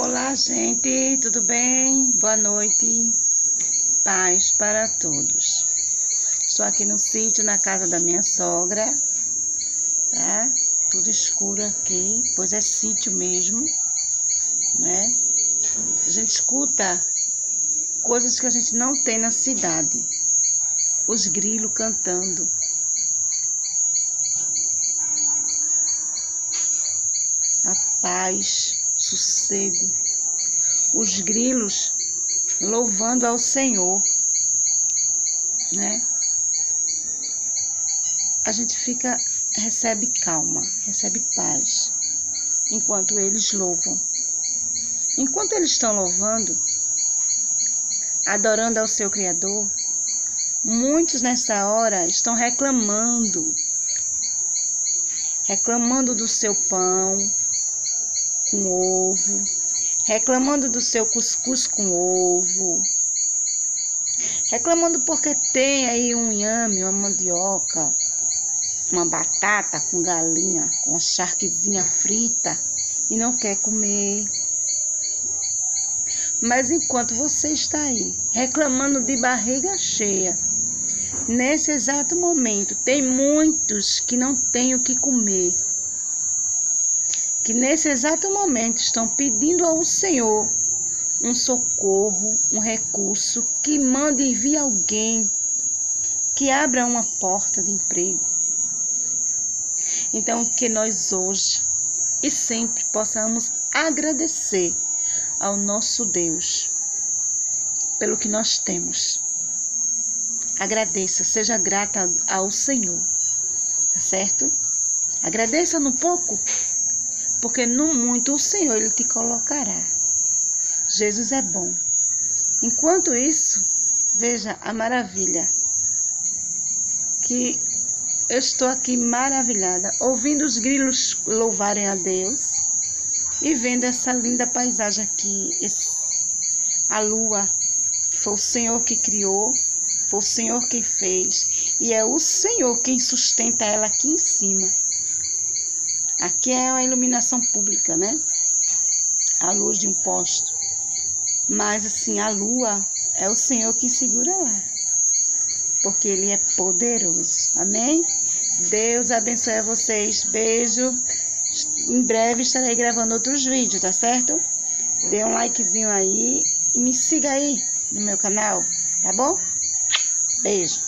Olá, gente, tudo bem? Boa noite, paz para todos. Estou aqui no sítio, na casa da minha sogra, tá? Tudo escuro aqui, pois é sítio mesmo, né? A gente escuta coisas que a gente não tem na cidade. Os grilos cantando. A paz, sossego. Os grilos louvando ao Senhor, né? A gente recebe calma, recebe paz, enquanto eles louvam. Enquanto eles estão louvando, adorando ao seu Criador, muitos nessa hora estão reclamando do seu pão com ovo, reclamando do seu cuscuz com ovo, reclamando porque tem aí um inhame, uma mandioca, uma batata com galinha, com uma charquezinha frita e não quer comer. Mas enquanto você está aí reclamando de barriga cheia, nesse exato momento tem muitos que não têm o que comer, que nesse exato momento estão pedindo ao Senhor um socorro, um recurso, que mande enviar alguém, que abra uma porta de emprego. Então, que nós hoje e sempre possamos agradecer ao nosso Deus pelo que nós temos. Agradeça, seja grata ao Senhor, tá certo? Agradeça no pouco, porque no muito o Senhor Ele te colocará. Jesus é bom. Enquanto isso, veja a maravilha, que eu estou aqui maravilhada, ouvindo os grilos louvarem a Deus e vendo essa linda paisagem aqui, a lua, que foi o Senhor que criou, foi o Senhor quem fez, e é o Senhor quem sustenta ela aqui em cima. Aqui é uma iluminação pública, né? A luz de um poste. Mas assim, a lua é o Senhor que segura lá, porque Ele é poderoso. Amém? Deus abençoe a vocês. Beijo. Em breve estarei gravando outros vídeos, tá certo? Dê um likezinho aí e me siga aí no meu canal, tá bom? Beijo.